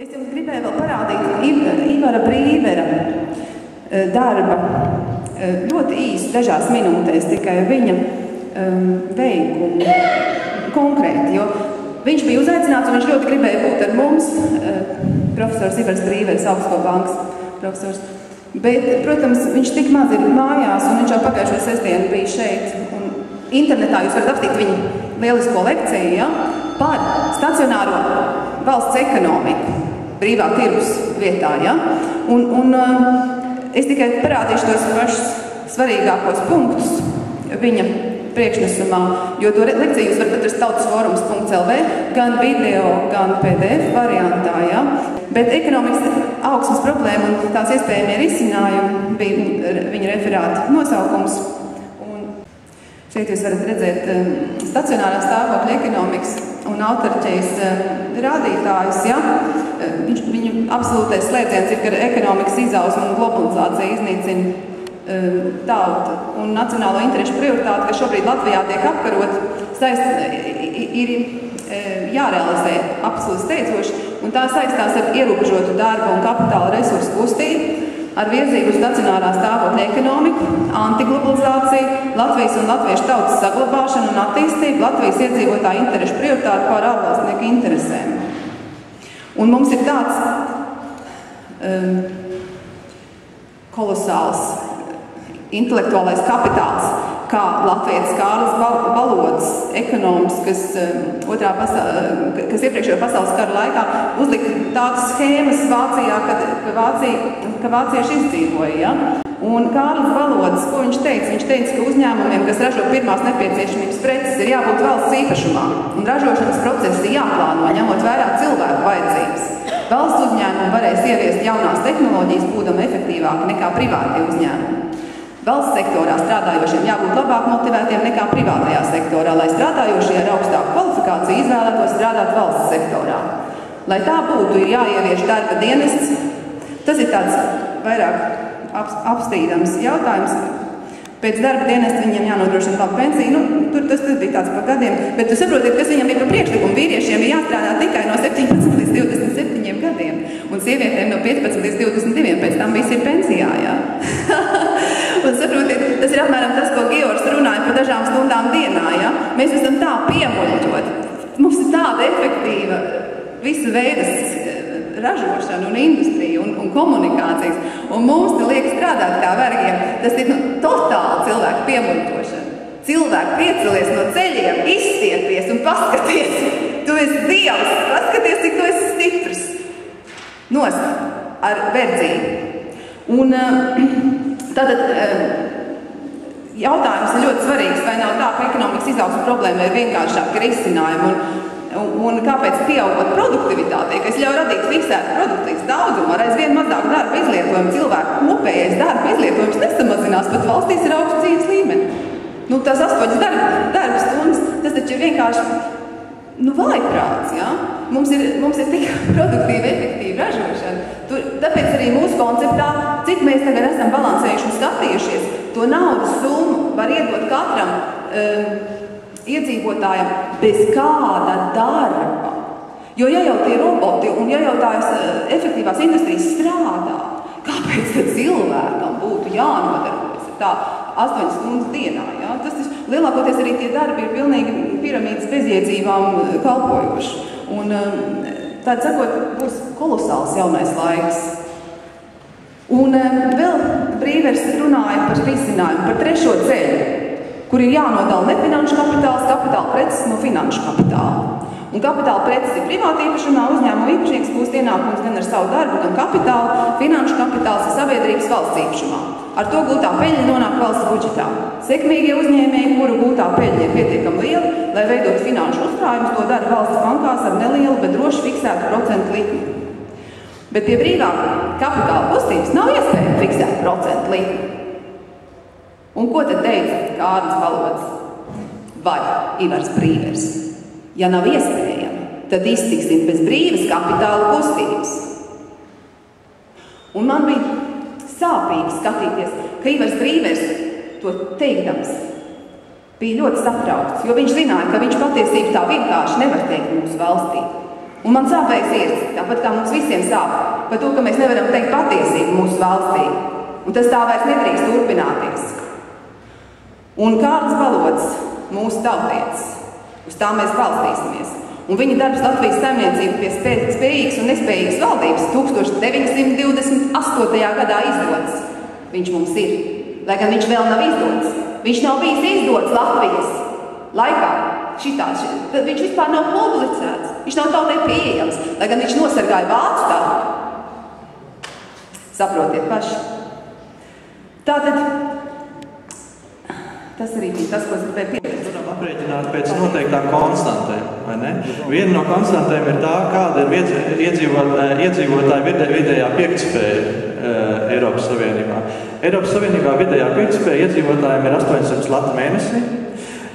Es jums gribēju vēl parādīt Ivara Brīvera darba ļoti īsi, dažās minūtēs tikai viņa veikumu konkrēti, jo viņš bija uzaicināts un viņš ļoti gribēja būt ar mums, profesors Ivars Brīveris, Augstsko bankas profesors. Bet, protams, viņš tik maz ir mājās un viņš jau pagājušo sestdienu bija šeit. Un internetā jūs varat apstīt viņu lielisko lekciju, ja, par stacionāro valsts ekonomiku brīvā tirgus vietā. Ja? Un es tikai parādīšu tos pašus svarīgākos punktus viņa priekšnesumā, jo to lekciju jūs varat atrast tautasforums.lv gan video, gan PDF variantā. Ja? Bet ekonomikas augsmes problēma un tās iespējamie risinājumi bija viņa referāta nosaukums. Šeit jūs varat redzēt stacionārā stāvokļa ekonomikas un autoriķejas rādītājus. Ja? Viņu absolūtais slēdziens ir, ka ekonomikas izaugsme un globalizācija iznīcina tautu un nacionālo interešu prioritāti, kas šobrīd Latvijā tiek apkarot, ir jārealizē absolūti steidzoši, un tā saistās ar ierobežotu darba un kapitāla resursu kustību, ar virzību uz stacionārā stāvokļa ekonomiku, antiglobalizāciju, Latvijas un latviešu tautas saglabāšanu un attīstību, Latvijas iedzīvotāju interešu prioritāti pār ārvalstnieku interesēm. Un mums ir tāds kolosāls intelektuālais kapitāls, kā latvietis Kārlis Valods, ekonoms, kas iepriekšējo pasaules kara laikā uzlika tādas schēmas Vācijā, ka vācieši izdzīvoja. Ja? Un Kārlis Valods, ko viņš teica? Viņš teica, ka uzņēmumiem, kas ražo pirmās nepieciešamības preces, ir jābūt valsts īpašumā, un ražošanas procesi jāplāno, ņemot vērā cilvēku vajadzības. Valsts uzņēmumi varēs ieviest jaunās tehnoloģijas, būdami efektīvāki nekā privātie uzņēmumi. Valsts sektorā strādājošiem jābūt labāk motivētiem nekā privātajā sektorā, lai strādājošie ar augstāku kvalifikāciju izvēlētos strādāt valsts sektorā. Lai tā būtu, ir jāievieš darba dienests. Tas ir tāds vairāk apstrīdams jautājums. Pēc darba dienesta viņiem jānodrošina labu pensiju. Tas bija tāds par gadiem. Bet tu saprotiet, kas viņam bija par priekšlikumu. Vīriešiem ir jāstrādā tikai no 17 līdz 27 gadiem. Un sievietēm no 15 līdz 22. Pēc tam visi ir pensijā. Jā. Un saprotiet, tas ir apmēram tas, ko Georgs runāja par dažām stundām dienā. Ja? Mēs esam tā piemuļķoti. Mums ir tāda efektīva visa veidas ražošana un industrija un komunikācijas. Un mums te liek strādāt kā vergiem. Tas ir totāli cilvēku piemuļķošana. Cilvēki piecelies no ceļiem, izstiepies un paskaties. Tu esi Dievs, paskaties, cik tu esi stiprs. Nost ar verdzību. Un tātad jautājums ir ļoti svarīgs, vai nav tā, ka ekonomikas izaugsmes problēma ir vienkāršāka risinājuma un kāpēc pieaugot produktivitātei, ka es ļauj radīt fiksētu produktīvas daudzumu ar aizvien mazāk darba izlietojumu, cilvēku kopējais darba izlietojums nesamazinās, pat valstīs ir augsts dzīves līmeni. Tas 8 darba stundas, tas taču ir vienkārši vājprāts, ja? Mums ir tik produktīva, efektīva ražošana. Tāpēc arī mūsu konceptā, cik mēs tagad esam balansējuši un skatījušies, to naudas summu var iedot katram iedzīvotājam bez kāda darba. Jo ja jau tie roboti un ja jau tās efektīvās industrijas strādā, kāpēc tad cilvēkam būtu jānodarbojas tā 8 stundas dienā? Ja? Tas lielākoties arī tie darbi ir pilnīgi piramīdas bezjēdzībām kalpojoši. Un tād sakot, būs kolosāls jaunais laiks. Un vēl Brīvers runāja par risinājumu, par trešo ceļu, kur ir jānodala ne finanšu kapitāls, kapitāla preces no finanšu kapitāla. Un kapitāla preces ir privāti īpašumā, uzņēmuma īpašnieks gūst ienākums gan ar savu darbu, gan kapitālu, finanšu kapitāls ir sabiedrības valsts īpašumā. Ar to gūtā peļņa nonāk valsts budžetā. Sekmīgie uzņēmēji, kuru gūtā peļņa ir pietiekami liela, lai veidot finanšu uzkrājumus, to dara valsts bankās ar nelielu, bet droši fiksētu procentu likmi. Bet pie brīvā kapitāla kustības nav iespēja fiksēt procentu likmi. Un ko tad teica Kārlis Valods vai Ivars Brīvers? Ja nav iespējami, tad iztiksim bez brīvas kapitāla kustības. Un man bija sāpīgi skatīties, ka Ivars Brīvers to teikdams bija ļoti satraukts, jo viņš zināja, ka viņš patiesībā tā vienkārši nevar teikt mūsu valstī. Un man sāpēja sirds, tāpat kā mums visiem sāp, par to, ka mēs nevaram teikt patiesību mūsu valstī. Un tas tā vairs nedrīkst turpināties. Un Kārlis Balods, mūsu tautietis, uz tā mēs balstīsimies. Un viņa darbs Latvijas saimniecību pie spējīgas un nespējīgas valdības 1928. gadā izdots. Viņš mums ir, lai gan viņš vēl nav izdots. Viņš nav bijis izdots Latvijas laikā. Tad viņš vispār nav publicēts. Viņš nav tautai pieejams, lai gan viņš nosargāja vācu tautu. Saprotiet paši. Tātad, tas arī bija tas, ko es gribēju piebilst. Varam aprēķināt pēc noteiktām konstantēm, vai ne? Viena no konstantēm ir tā, kāda ir iedzīvotāja vidējā pirktspēja Eiropas Savienībā. Eiropas Savienībā vidējā pirktspēja iedzīvotājiem ir 800 lati mēnesī.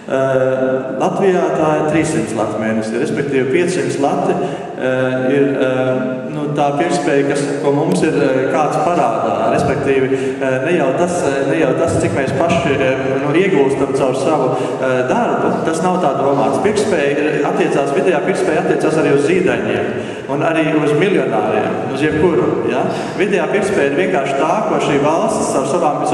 Latvijā tā ir 300 lati mēnesī, respektīvi 500 lati ir tā pirktspēja, ko mums ir kāds parādā, respektīvi ne jau tas, cik mēs paši iegūstam caur savu darbu, tas nav tā domāts. Vidējā pirktspēja attiecās arī uz zīdaņiem un arī uz miljonāriem, uz jebkuru. Ja? Vidējā pirktspēja ir vienkārši tā, ko šī valsts ar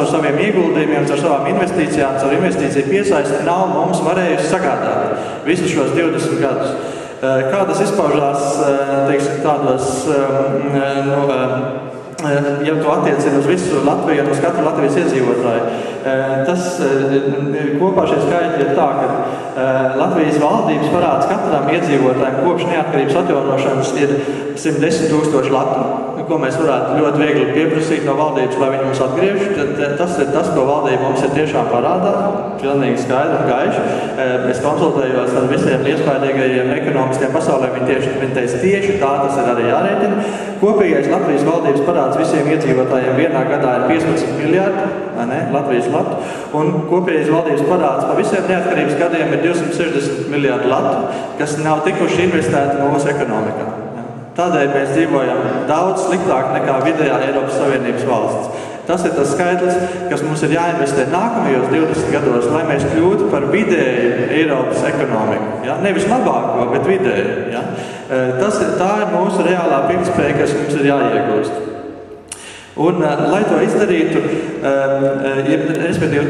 saviem ieguldījumiem, ar savām investīcijām, ar investīciju piesaisti nav mums varējusi sagādāt visus šos 20 gadus. Kā tas izpaužās, teiksim, tādos, ja to attiecina uz visu Latviju un uz katru Latvijas iedzīvotāju, tas kopā šie skaitļi ir tā, ka Latvijas valdības parāds katram iedzīvotājiem kopš neatkarības atjaunošanas ir 110 000 latu, ko mēs varētu ļoti viegli pieprasīt no valdības, lai viņi mums atgriež. Tas ir tas, ko valdība mums ir tiešām parādā, pilnīgi skaidri un gaiši. Es konsultējos ar visiem iespējīgajiem ekonomistiem pasaulē, viņi teica tieši tā, tas ir arī jārēķina. Kopīgais Latvijas valdības parāds visiem iedzīvotājiem vienā gadā ir 15 miljardi, Latvijas latu, un kopējais valdības parāds pa visiem neatkarības gadiem ir 260 miljardi latu, kas nav tikuši investēti mūsu ekonomikā. Tādēļ mēs dzīvojam daudz sliktāk nekā vidējā Eiropas Savienības valsts. Tas ir tas skaitlis, kas mums ir jāinvestē nākamajos 20 gados, lai mēs kļūtu par vidēju Eiropas ekonomiku. Ja? Nevis labāko, bet vidēju. Ja? Tā ir mūsu reālā pirktspēja, kas mums ir jāiegūst. Un, lai to izdarītu, respektīvi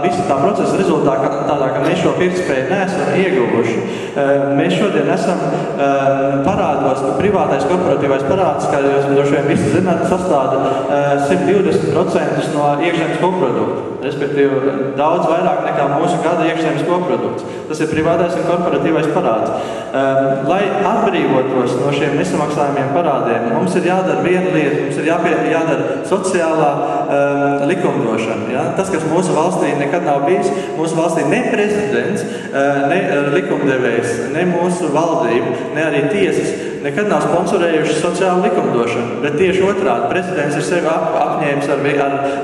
visa tā procesa rezultātā, ka mēs šo pirktspēju neesam ieguvuši, mēs šodien esam parādos, ka privātais korporatīvais parāds, kā jūs droši vien visi zināt, sastāda 120% no iekšzemes koprodukta. Respektīvi, daudz vairāk nekā mūsu gada iekšzemes koprodukts. Tas ir privātais un korporatīvais parāds. Lai atbrīvotos no šiem nesamaksājumiem parādiem, mums ir jādara viena lieta, mums ir jādara sociālā likumdošana. Ja? Tas, kas mūsu valstī nekad nav bijis, mūsu valstī ne prezidents, ne likumdevējs, ne mūsu valdība, ne arī tiesas nekad nav sponsorējuši sociālu likumdošanu, bet tieši otrādi. Prezidents ir sevi apņēmis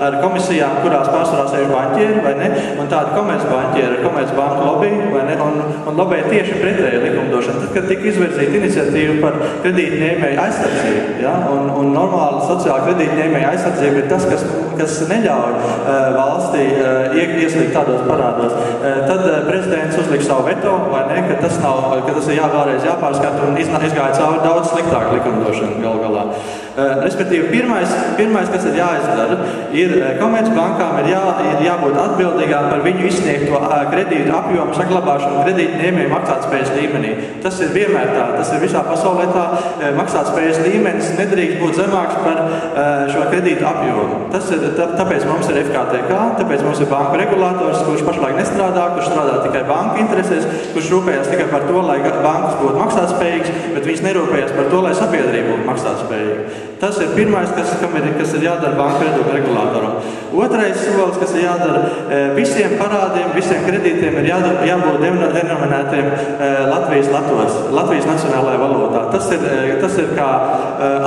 ar komisijām, kurās pārsvarā sēž baņķieri, vai ne? Un tādi komercbaņķieri ar komercbanku lobby, vai ne? Un lobēja tieši pretēju likumdošanu. Tad, kad tika izvirzīta iniciatīva par kredītņēmēju aizsardzību, ja? Un normāla sociāla kredītņēmēju aizsardzība ir tas, kas neļauj valstī ieslīgt tādos parādos. Tad prezidents uzlika savu veto, vai ne? Ka tas ir vēlreiz jāpārskata un izgāja cauri daudz sliktāku likumdošanu gal galā. Respektīvi, pirmais, kas ir jāizdara, ir komercbankām ir jābūt atbildīgām par viņu izsniegto kredītu apjomu saglabāšanu kredītņēmēju maksātspējas līmenī. Tas ir vienmēr tā, tas ir visā pasaulē tā, maksātspējas līmenis nedrīkst būt zemāks par šo kredītu apjomu. Tāpēc mums ir FKTK, tāpēc mums ir banku regulators, kurš pašlaik nestrādā, kurš strādā tikai banku interesēs, kurš rūpējās tikai par to, lai bankas būtu maksātspējīgas, bet viņas nerūpējās par to, lai sabiedrība būtu maksātspējīga. Tas ir pirmais, kas ir jādara banku regulātoram. Otrais solis, kas ir jādara, visiem parādiem, visiem kredītiem ir jābūt denominētiem Latvijas latos, Latvijas nacionālajā valūtā. Tas ir kā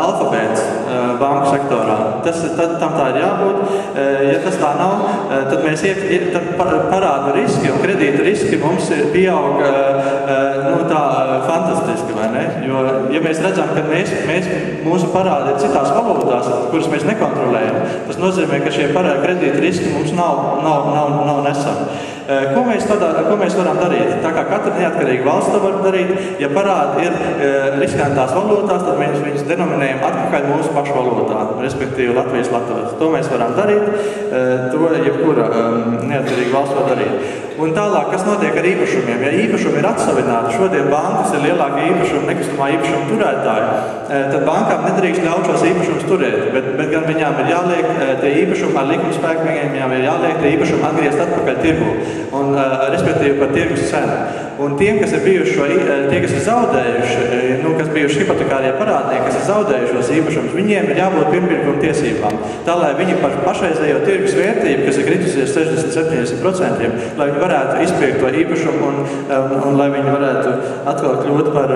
alfabēts banku sektorā. Tam tā ir jābūt. Ja tas tā nav, tad parādu riski un kredīta riski mums pieaug tā fantastiski, vai ne? Jo, ja mēs redzam, ka mūsu parādi ir citās valūtās, kuras mēs nekontrolējam, tas nozīmē, ka šie kredīta riski mums nav nesami. Ko mēs varam darīt? Tā kā katra neatkarīga valsts to var darīt, ja parādi ir riskantās valūtās, tad viņus denominējam atpakaļ mūsu pašu valūtā, respektīvi Latvijas latvas. To mēs varam darīt, to jebkura neatkarīga valsts var darīt. Un tālāk, kas notiek ar īpašumiem? Ja īpašumi ir atsavināti, šodien bankas ir lielākie īpašumi nekustamā īpašuma turētāji, tad bankām nedrīkst ļaut šos īpašumus turēt, bet gan viņām ir jāliek tie īpašumi ar likumspēku, viņām ir jāliek tie īpašumi atgriezt atpakaļ tirgu, un respektīvi par tirgus cenu. Un tiem, kas ir bijuši tie, kas ir zaudējuši, kas bijuši hipotekārie parādnieki, kas ir zaudējuši šos īpašumus, viņiem ir jābūt pirmpirkuma tiesībām. Tā, lai viņi par pašreizējo tirgus vērtību, kas ir kritusies 60–70%, lai viņi varētu izpirkt to īpašumu un lai viņi varētu atkal kļūt par,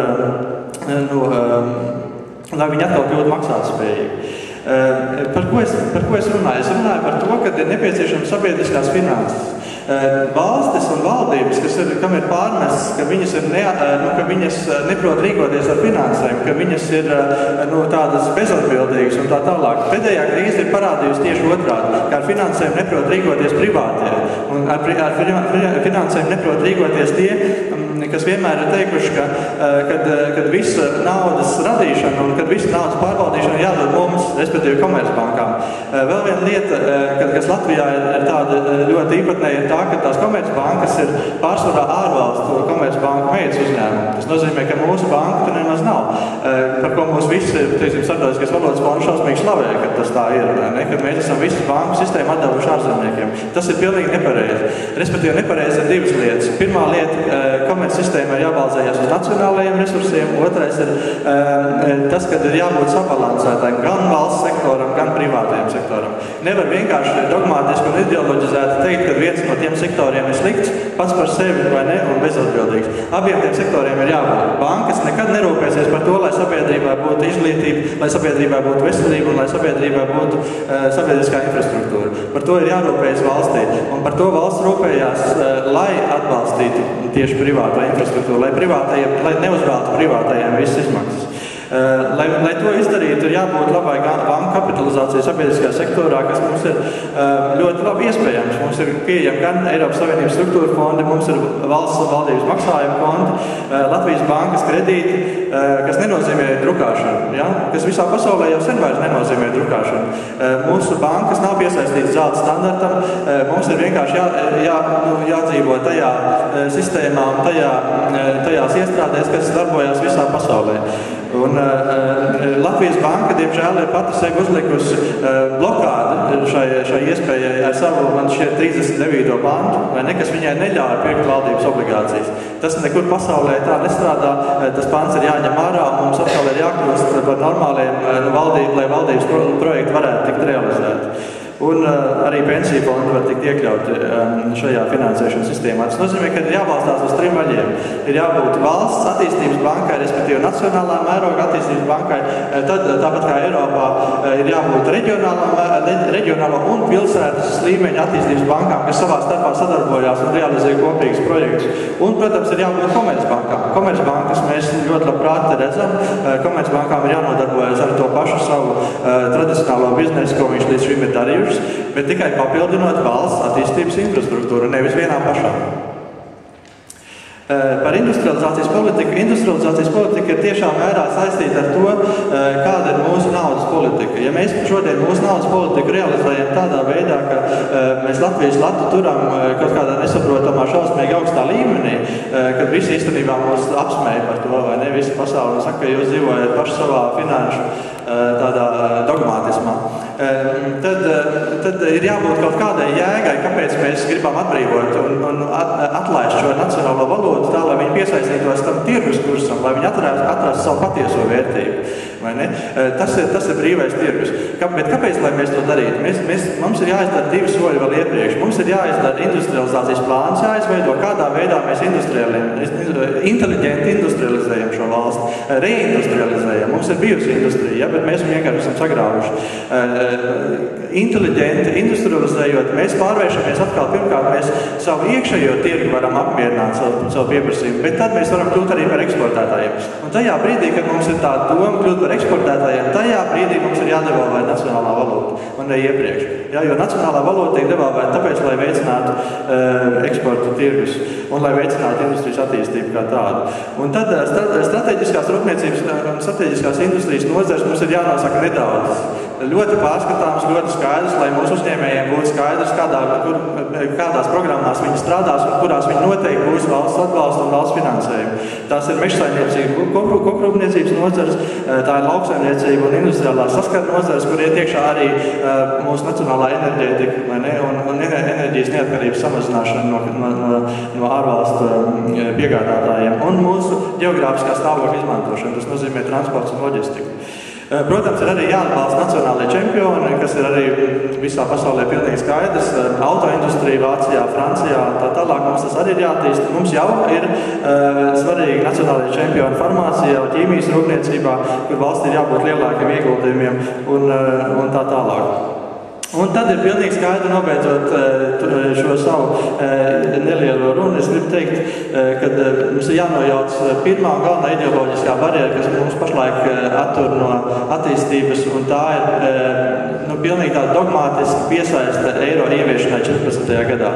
lai viņi atkal kļūt maksātspējīgi. Par ko es runāju? Es runāju par to, ka ir nepieciešams sabiedriskās finanses. Valstis un valdības, kam ir pārmests, ka viņas neprot rīkoties ar finansēm, ka viņas ir tādas bezatbildīgas un tā tālāk. Pēdējā krīze ir parādījusi tieši otrādi, ka ar finansēm neprot rīkoties privātie. Un ar finansēm neprot rīkoties tie, kas vienmēr ir teikuši, kad visa naudas radīšana un kad visa naudas pārvaldīšana jādod mums, respektīvi komercbankām. Vēl viena lieta, kas Latvijā ir tāda ļoti īpatnēja, ir tā, ka tās komercbankas ir pārsvarā ārvalstu komercbanku meitas uzņēmumi. Tas nozīmē, ka mūsu banka tur nemaz nav. Par ko mūs visi, starptautiskais valodas fonds šausmīgi slavē, ka tas tā ir, kad mēs esam visu banku sistēmu atdevuši ārzemniekiem. Tas ir pilnīgi nepareizi. Respektīvi nepareizi ir divas lietas. Pirmā lieta, sistēma ir jābalzējas uz nacionālajiem resursiem, otrais ir tas, kad ir jābūt sabalansētājiem gan valsts sektoram, gan privātajiem sektoram. Nevar vienkārši dogmātiski un ideoloģizēti teikt, ka viens no tiem sektoriem ir slikts, pats par sevi vai ne, un bezatbildīgs. Abiem tiem sektoriem ir jābūt. Bankas nekad nerūpēsies par to, lai sabiedrībā būtu izglītība, lai sabiedrībā būtu veselība un lai sabiedrībā būtu sabiedriskā infrastruktūra. Par to ir jārūpējas valstī. Un par to valsts rūpējās, lai atbalstītu tieši privāto infrastruktūru, lai neuzveltu privātajiem visas izmaksas. Lai to izdarītu, ir jābūt labai banku kapitalizācijai sabiedriskajā sektorā, kas mums ir ļoti labi iespējams. Mums ir pieejami gan Eiropas Savienības struktūra fondi, mums ir valsts valdības maksājuma fondi, Latvijas bankas kredīti, kas nenozīmē drukāšanu, ja? Kas visā pasaulē jau sen vairs nenozīmē drukāšanu. Mūsu bankas nav piesaistītas zelta standartam, mums ir vienkārši jādzīvo tajā sistēmā un tajās iestrādēs, kas darbojas visā pasaulē. Un Latvijas banka, diemžēl, ir pati sev uzlikusi blokādi šai iespējai ar savu, man šķiet, 39. pantu, vai ne, kas viņai neļauj pirkt valdības obligācijas. Tas nekur pasaulē tā nestrādā, tas pants ir jāņem ārā, un mums atkal ir jākļūst par normāliem lai valdības projekti varētu tikt realizēti. Un arī pensiju fondi var tikt iekļauti šajā finansēšanas sistēmā. Tas nozīmē, ka ir jābalstās uz trim vaļiem. Ir jābūt valsts attīstības bankai, respektīvi nacionālā mēroga attīstības bankai, tad tāpat kā Eiropā ir jābūt reģionālā un pilsētas līmeņa attīstības bankām, kas savā starpā sadarbojās un realizē kopīgus projektus. Un, protams, ir jābūt komercbankām. Komercbankas mēs ļoti labprāt redzam. Komercbankām ir jānodarbojas ar to pašu savu tradicionālo biznesu, ko viņš līdz šim ir darījuši, bet tikai papildinot valsts attīstības infrastruktūru, nevis vienā pašā. Par industrializācijas politiku. Industrializācijas politika ir tiešā mērā saistīta ar to, kāda ir mūsu naudas politika. Ja mēs šodien mūsu naudas politiku realizējam tādā veidā, ka mēs Latvijas latu turam kaut kādā nesaprotamā šausmīgi augstā līmenī, kad visi īstenībā mūs apsmēja par to, vai ne, visi pasauli saka, ka jūs dzīvojat paši savā finanšu tādā dogmātismā. Tad ir jābūt kaut kādai jēgai, kāpēc mēs gribam atbrīvot un atlaist šo nacionālo valodu tā, lai viņi piesaistītos tam tirgus kursam, lai viņi atrastu savu patieso vērtību. Vai ne? Tas ir brīvais tirgus. Bet kāpēc, lai mēs to darītu? Mums ir jāizdara divi soļi vēl iepriekš. Mums ir jāizdara industrializācijas plāns, jāizveido, kādā veidā mēs inteliģenti industrializējam šo valsti, reindustrializējam. Mums ir bijusi industrija, bet mēs vienkārši esam sagrāvuši. Inteliģenti inteliģenti industrializējot, mēs pārvēršamies atkal pirmkārt, mēs savu iekšējo tirgu varam apmierināt savu pieprasījumu, bet tad mēs varam kļūt arī par eksportētājiem. Un tajā brīdī, kad mums ir tā doma kļūt par eksportētājiem, tajā brīdī mums ir jādevalvē nacionālā valūta, un ne iepriekš. Jā, jo nacionālā valūta tiek devalvēta tāpēc, lai veicinātu eksporta tirgus un lai veicinātu industrijas attīstību kā tādu. Un tad strateģiskās rūpniecības un strateģiskās industrijas nozares mums ir jānosaka nedaudz. Ļoti pārskatāms, ļoti skaidrs, lai mūsu uzņēmējiem būtu skaidrs, kādās programmās viņi strādās un kurās viņi noteikti būs valsts atbalsta un valsts finansējumi. Tās ir mežsaimniecība, kokrūpniecības nozares, tā ir lauksaimniecība un industriālās saskara nozares, kur iet iekšā arī mūsu nacionālā enerģētika un enerģijas neatkarības samazināšana no ārvalstu piegādātājiem un mūsu geogrāfiskā stāvokļa izmantošana. Tas nozīmē transports un loģistiku. Protams, ir arī jāatbalsta nacionālajie čempioni, kas ir arī visā pasaulē pilnīgi skaidrs. Autoindustrija Vācijā, Francijā, tā tālāk mums tas arī ir jātīst. Mums jau ir svarīgi nacionālajie čempioni farmācijā, ķīmijas rūpniecībā, kur valstī ir jābūt lielākiem ieguldījumiem un tā tālāk. Un tad ir pilnīgi skaidri nobeidzot šo savu nelielo runu. Es gribu teikt, ka mums ir jānojauc pirmā un galvenā ideoloģiskā barjera, kas mums pašlaik attur no attīstības, un tā ir pilnīgi tāda dogmātiski piesaista eiro ieviešanai 14. gadā.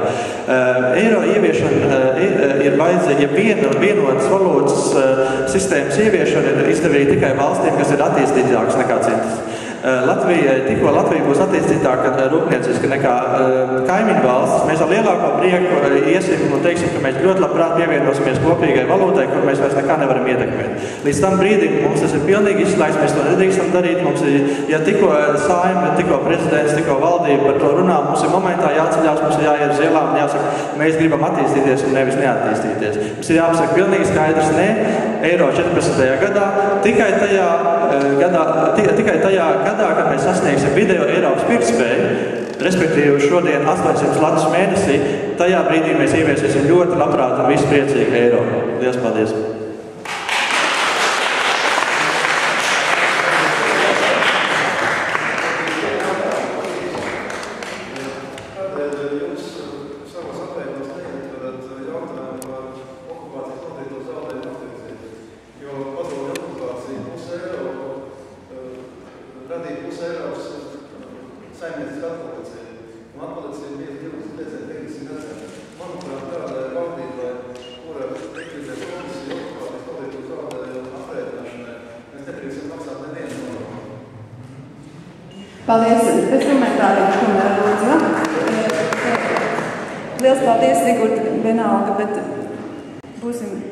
Eiro ieviešana ir vajadzīga, ja vienotas valūtas sistēmas ieviešana ir izdevīga tikai valstīm, kas ir attīstītākas nekā citas. Tikko Latvija būs attīstītāka rūpnieciski nekā kaimiņu valstis, mēs ar lielāko prieku iesim un teiksim, ka mēs ļoti labprāt pievienosimies kopīgai valūtai, kur mēs vairs nekā nevaram ietekmēt. Līdz tam brīdim mums tas ir pilnīgi izslēgts, mēs to nedrīkstam darīt. Mums ir, ja tikko saime, tikko prezidents, tikko valdība par to runā, mums ir momentā jāceļās, mums ir jāiet uz ielām un jāsaka, mēs gribam attīstīties un nevis neattīstīties. Mums ir jāpasaka pilnīgi skaidrs, ne, eiro 14. gadā, tikai tajā gadā, kad mēs sasniegsim vidējo Eiropas pirktspēju, respektīvi šodien 800 latus mēnesī, tajā brīdī mēs ieviesīsim ļoti labprāt un visi priecīgi eiro. Lielas paldies! Paldies, pēc komentāriem, tomēr lūdzu. Liels paldies, Sigurd, vienalga, bet būsim